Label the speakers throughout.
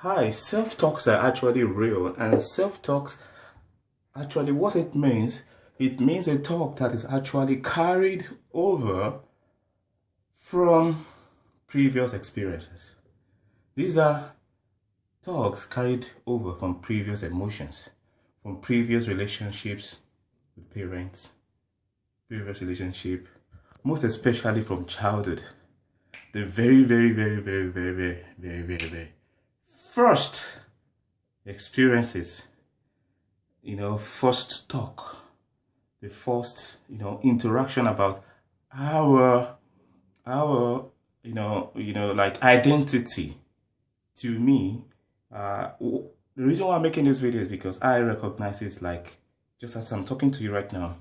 Speaker 1: Hi, self-talks are actually real, and self-talks actually what it means a talk that is actually carried over from previous experiences. These are talks carried over from previous emotions, from previous relationships with parents, previous relationship, most especially from childhood. The very first experiences, first talk, the first, interaction about our, like identity. To me, the reason why I'm making this video is because I recognize it's like, just as I'm talking to you right now,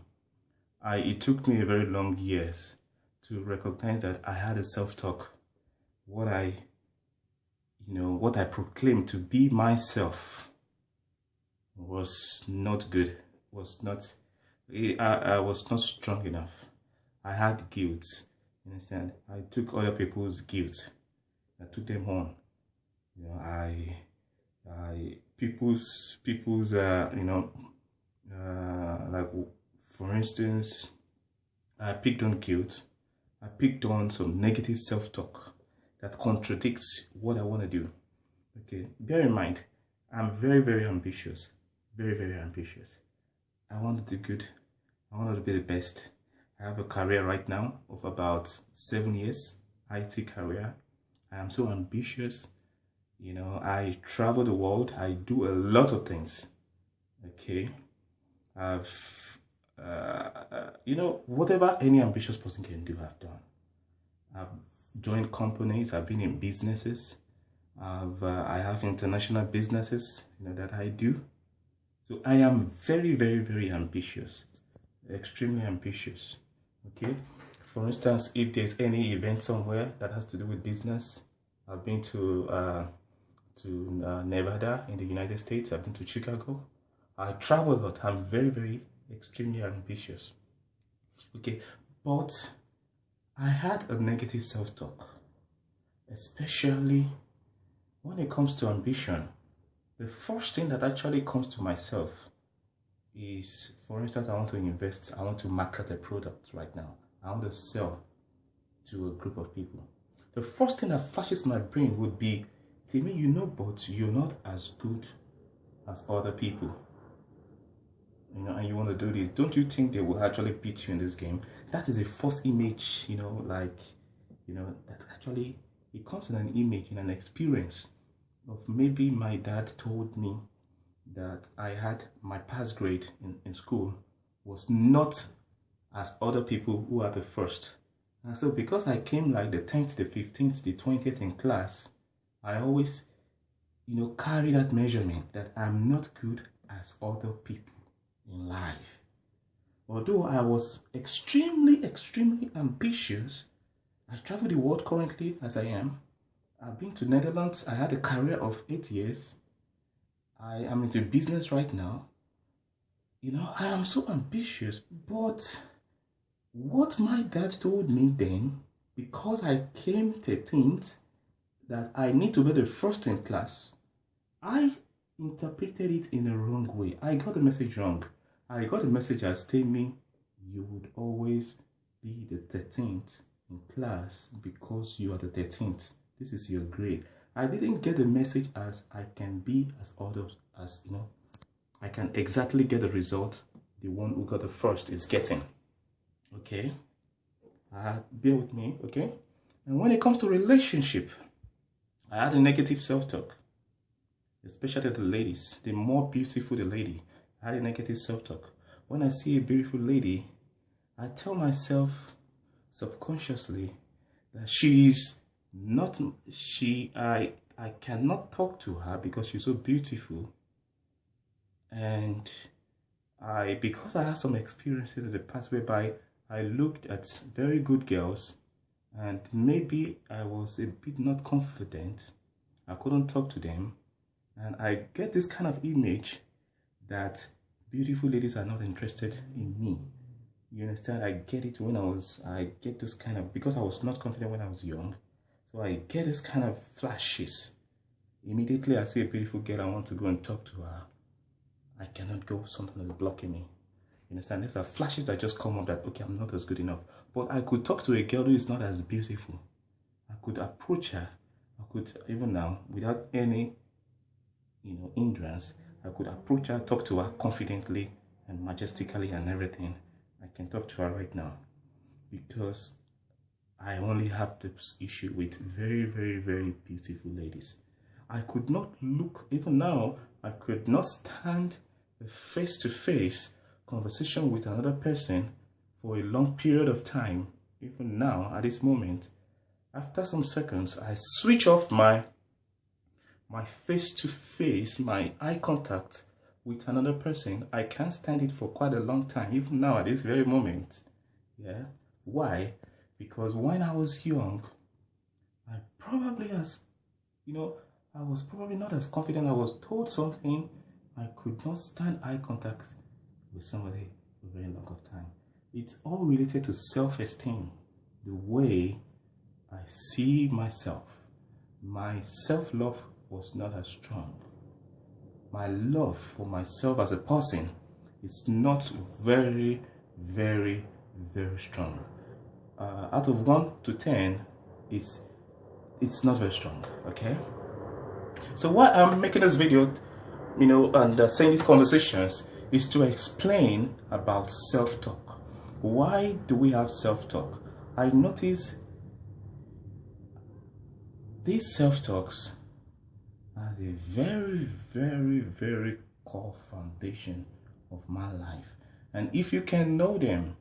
Speaker 1: it took me a very long years to recognize that I had a self-talk. What I proclaimed to be myself was not good, was not, I was not strong enough. I had guilt, you understand? I took other people's guilt, I took them on. People's, like, for instance, I picked on guilt. I picked on some negative self-talk that contradicts what I want to do. Okay, bear in mind, I'm very ambitious. Very ambitious. I want to do good. I want to be the best. I have a career right now of about 7 years, IT career. I am so ambitious. I travel the world. I do a lot of things. Okay. Whatever any ambitious person can do, I've done. I've joined companies. I've been in businesses. I have international businesses, that I do. So I am very ambitious, extremely ambitious. Okay. For instance, if there's any event somewhere that has to do with business, I've been to Nevada in the United States. I've been to Chicago. I travel a lot. I'm very extremely ambitious. Okay, but I had a negative self-talk, especially when it comes to ambition. The first thing that actually comes to myself is, for instance, I want to invest, I want to market a product right now. I want to sell to a group of people. The first thing that flashes my brain would be, Timmy, but you're not as good as other people. And you want to do this. Don't you think they will actually beat you in this game? That is a false image, that actually, it comes in an image, in an experience of maybe my dad told me that I had my pass grade in school was not as other people who are the first. And so because I came like the 10th, the 15th, the 20th in class, I always, carry that measurement that I'm not good as other people in life. Although I was extremely ambitious, I travel the world currently as I am. I've been to Netherlands. I had a career of 8 years. I am into business right now. I am so ambitious, but what my dad told me then, because I came 13th, that I need to be the first in class, I interpreted it in a wrong way. I got the message wrong. I got the message as telling me you would always be the 13th in class because you are the 13th. This is your grade. I didn't get the message as I can be as others, I can exactly get the result the one who got the first is getting. Okay? Bear with me, okay? And when it comes to relationship, I had a negative self-talk, especially the ladies. The more beautiful the lady, I had a negative self-talk. When I see a beautiful lady, I tell myself subconsciously that I cannot talk to her because she's so beautiful. And because I had some experiences in the past whereby I looked at very good girls and maybe I was a bit not confident, I couldn't talk to them, and I get this kind of image that beautiful ladies are not interested in me. You understand? I get it I get this kind of, because I was not confident when I was young, so I get this kind of flashes Immediately I see a beautiful girl, I want to go and talk to her. I cannot go, something is blocking me. You understand? There's a flashes that just come up that, okay, I'm not as good enough. But I could talk to a girl who is not as beautiful. I could approach her. I could, even now, without any, hindrance, I could approach her, talk to her confidently and majestically and everything. I can talk to her right now because I only have this issue with very, very, very beautiful ladies. I could not look, even now, I could not stand a face-to-face conversation with another person for a long period of time. Even now, at this moment, after some seconds, I switch off my face-to-face, my eye contact with another person. I can't stand it for quite a long time, even now at this very moment. Yeah. Why? Because when I was young, I was probably not as confident. I was told something, I could not stand eye contact with somebody for a very long of time. It's all related to self-esteem, the way I see myself. My self-love was not as strong. My love for myself as a person is not very, very, very strong. Out of 1 to 10, it's not very strong. Okay. So why I'm making this video, and saying these conversations is to explain about self-talk. Why do we have self-talk? I notice these self-talks are the very, very, very core foundation of my life. And if you can know them,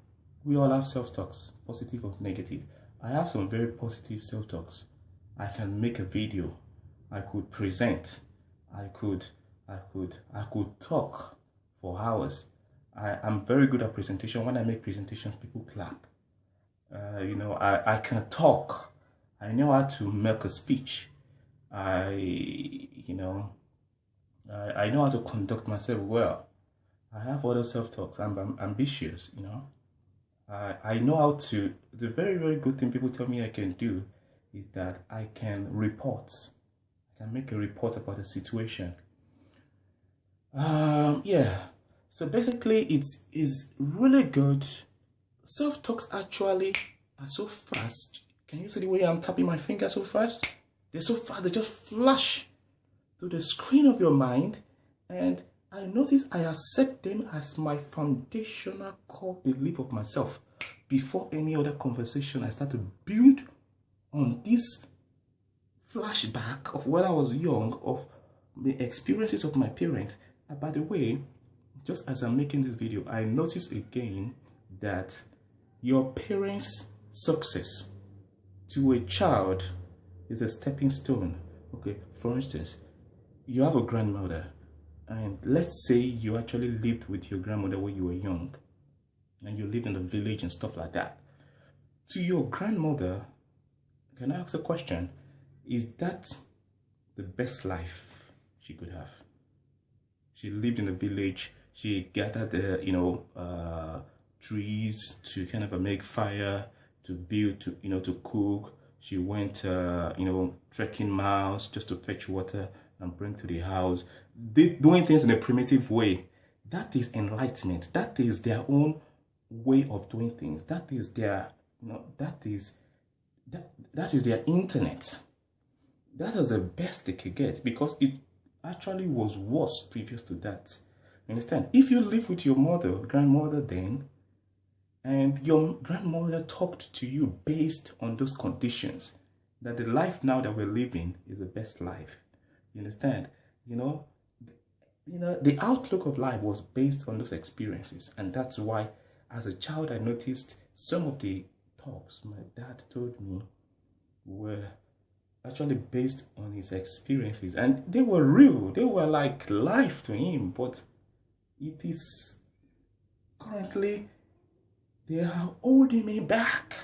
Speaker 1: we all have self-talks, positive or negative. I have some very positive self-talks. I can make a video. I could present. I could talk for hours. I'm very good at presentation. When I make presentations, people clap. I can talk. I know how to make a speech. I know how to conduct myself well. I have other self-talks. I'm ambitious, I know how to. The very, very good thing people tell me I can do is that I can report. I can make a report about a situation. Yeah. So basically, it is really good. Self-talks actually are so fast. Can you see the way I'm tapping my finger so fast? They're so fast, they just flash to the screen of your mind, and I notice I accept them as my foundational core belief of myself. Before any other conversation, I start to build on this flashback of when I was young, of the experiences of my parents. And by the way, just as I'm making this video, I notice again that your parents' success to a child is a stepping stone. Okay, for instance, you have a grandmother, and let's say you actually lived with your grandmother when you were young, and you live in the village and stuff like that. To your grandmother, can I ask a question? Is that the best life she could have? She lived in the village. She gathered trees to kind of make fire, to build, to cook. She went, trekking miles just to fetch water and bring to the house. Doing things in a primitive way. That is enlightenment. That is their own way of doing things. That is their, that is their internet. That is the best they could get, because it actually was worse previous to that. You understand? If you live with your grandmother then, and your grandmother talked to you based on those conditions, that the life now that we're living is the best life. You understand? The outlook of life was based on those experiences. And that's why, as a child, I noticed some of the talks my dad told me were actually based on his experiences. And they were real. They were like life to him. But it is currently, they are holding me back.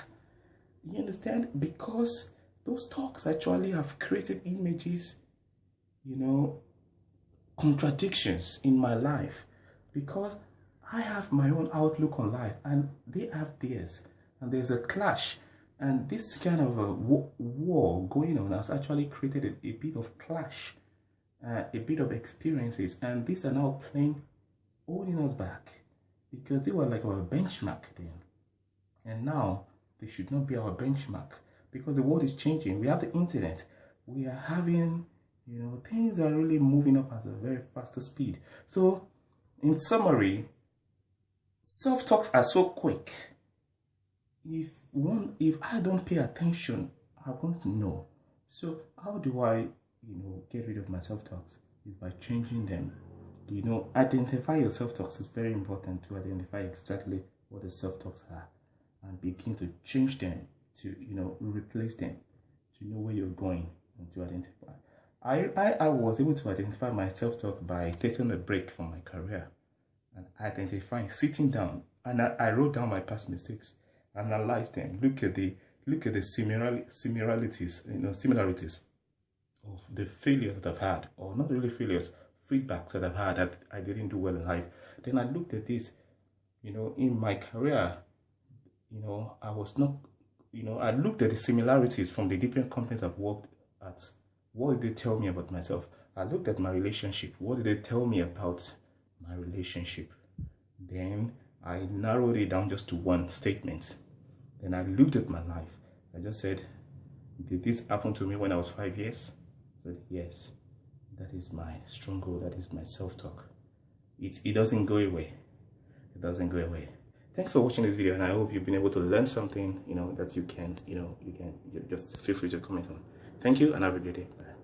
Speaker 1: You understand? Because those talks actually have created images, contradictions in my life, because I have my own outlook on life and they have theirs, and there's a clash, and this kind of a war going on has actually created a bit of clash a bit of experiences, and these are now playing holding us back because they were like our benchmark then, and now they should not be our benchmark because the world is changing. We have the internet, we are having, things are really moving up at a very faster speed. So in summary, self-talks are so quick. If I don't pay attention, I won't know. So how do I get rid of my self-talks? Is by changing them. Identify your self-talks. Is very important to identify exactly what the self-talks are and begin to change them, to replace them, to know where you're going, and to identify. I was able to identify my self-talk by taking a break from my career and identifying, sitting down, and I wrote down my past mistakes, analyze them, look at the similarities of the failures that I've had, or not really failures, feedbacks that I've had that I didn't do well in life. Then I looked at this, in my career, I was not, I looked at the similarities from the different companies I've worked at. What did they tell me about myself? I looked at my relationship. What did they tell me about my relationship? Then I narrowed it down just to one statement. Then I looked at my life. I just said, did this happen to me when I was 5 years? I said, yes. That is my stronghold. That is my self-talk. It doesn't go away. It doesn't go away. Thanks for watching this video, and I hope you've been able to learn something, that you can just feel free to comment on. Thank you, and have a good day. Bye.